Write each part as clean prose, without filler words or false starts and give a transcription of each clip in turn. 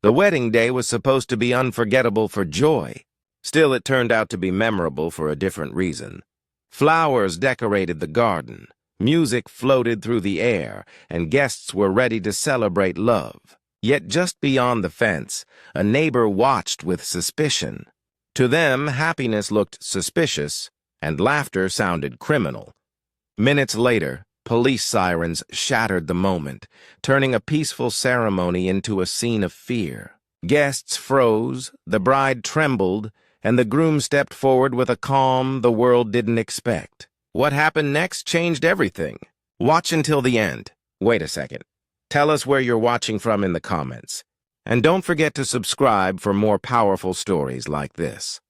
The wedding day was supposed to be unforgettable for joy. Still, it turned out to be memorable for a different reason. Flowers decorated the garden, music floated through the air, and guests were ready to celebrate love. Yet just beyond the fence, a neighbor watched with suspicion. To them, happiness looked suspicious, and laughter sounded criminal. Minutes later, police sirens shattered the moment, turning a peaceful ceremony into a scene of fear. Guests froze, the bride trembled, and the groom stepped forward with a calm the world didn't expect. What happened next changed everything. Watch until the end. Wait a second. Tell us where you're watching from in the comments. And don't forget to subscribe for more powerful stories like this.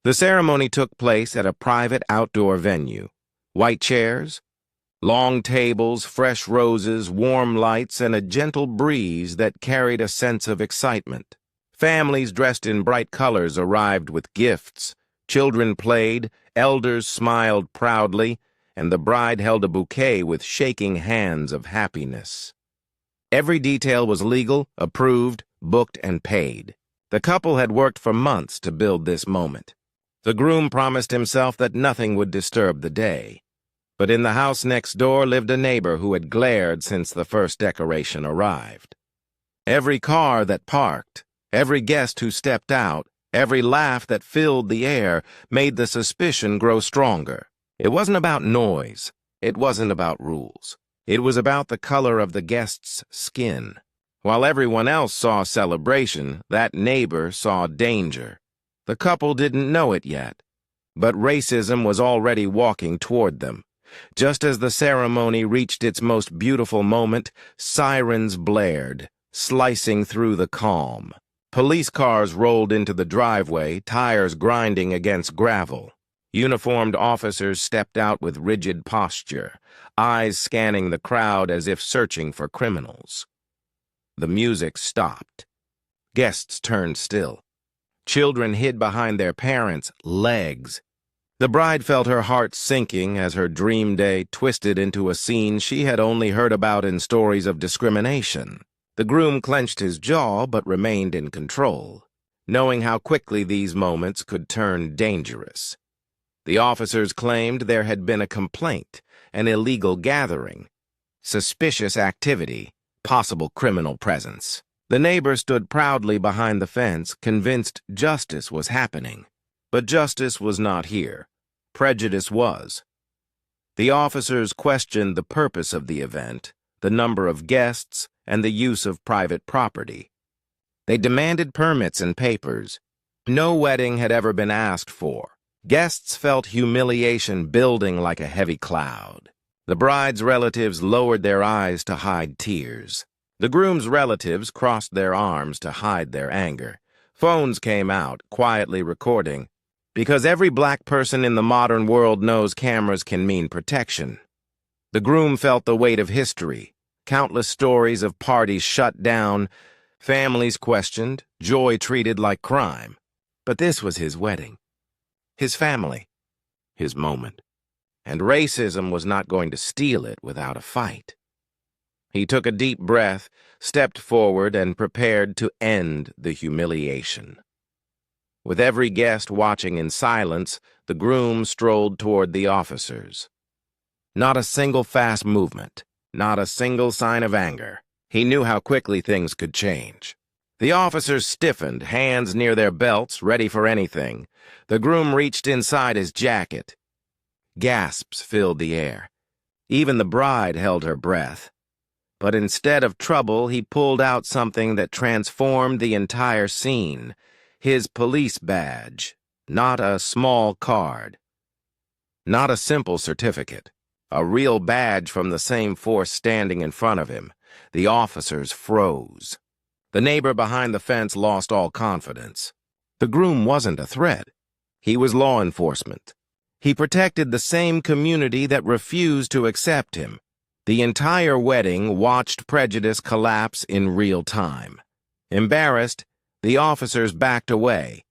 The ceremony took place at a private outdoor venue. White chairs, long tables, fresh roses, warm lights, and a gentle breeze that carried a sense of excitement. Families dressed in bright colors arrived with gifts. Children played, elders smiled proudly, and the bride held a bouquet with shaking hands of happiness. Every detail was legal, approved, booked, and paid. The couple had worked for months to build this moment. The groom promised himself that nothing would disturb the day. But in the house next door lived a neighbor who had glared since the first decoration arrived. Every car that parked, every guest who stepped out, every laugh that filled the air made the suspicion grow stronger. It wasn't about noise. It wasn't about rules. It was about the color of the guest's skin. While everyone else saw celebration, that neighbor saw danger. The couple didn't know it yet, but racism was already walking toward them. Just as the ceremony reached its most beautiful moment, sirens blared, slicing through the calm. Police cars rolled into the driveway, tires grinding against gravel. Uniformed officers stepped out with rigid posture, eyes scanning the crowd as if searching for criminals. The music stopped. Guests turned still. Children hid behind their parents' legs. The bride felt her heart sinking as her dream day twisted into a scene she had only heard about in stories of discrimination. The groom clenched his jaw but remained in control, knowing how quickly these moments could turn dangerous. The officers claimed there had been a complaint, an illegal gathering, suspicious activity, possible criminal presence. The neighbor stood proudly behind the fence, convinced justice was happening. But justice was not here. Prejudice was. The officers questioned the purpose of the event, the number of guests, and the use of private property. They demanded permits and papers. No wedding had ever been asked for. Guests felt humiliation building like a heavy cloud. The bride's relatives lowered their eyes to hide tears. The groom's relatives crossed their arms to hide their anger. Phones came out, quietly recording, because every black person in the modern world knows cameras can mean protection. The groom felt the weight of history, countless stories of parties shut down, families questioned, joy treated like crime. But this was his wedding. His family, his moment, and racism was not going to steal it without a fight. He took a deep breath, stepped forward, and prepared to end the humiliation. With every guest watching in silence, the groom strolled toward the officers. Not a single fast movement, not a single sign of anger. He knew how quickly things could change. The officers stiffened, hands near their belts, ready for anything. The groom reached inside his jacket. Gasps filled the air. Even the bride held her breath. But instead of trouble, he pulled out something that transformed the entire scene. His police badge. Not a small card. Not a simple certificate. A real badge from the same force standing in front of him. The officers froze. The neighbor behind the fence lost all confidence. The groom wasn't a threat. He was law enforcement. He protected the same community that refused to accept him. The entire wedding watched prejudice collapse in real time. Embarrassed, the officers backed away.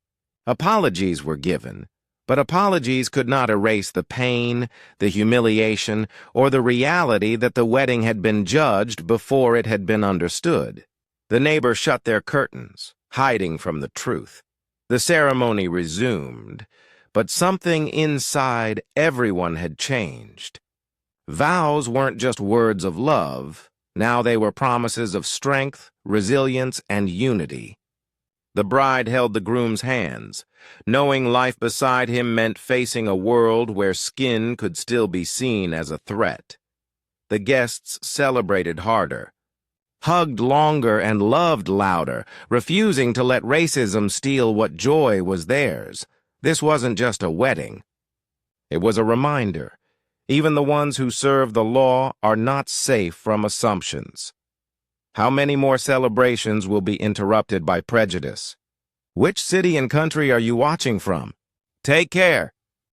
Apologies were given, but apologies could not erase the pain, the humiliation, or the reality that the wedding had been judged before it had been understood. The neighbors shut their curtains, hiding from the truth. The ceremony resumed, but something inside everyone had changed. Vows weren't just words of love. Now they were promises of strength, resilience, and unity. The bride held the groom's hands, knowing life beside him meant facing a world where skin could still be seen as a threat. The guests celebrated harder, hugged longer, and loved louder, refusing to let racism steal what joy was theirs. This wasn't just a wedding. It was a reminder. Even the ones who serve the law are not safe from assumptions. How many more celebrations will be interrupted by prejudice? Which city and country are you watching from? Take care.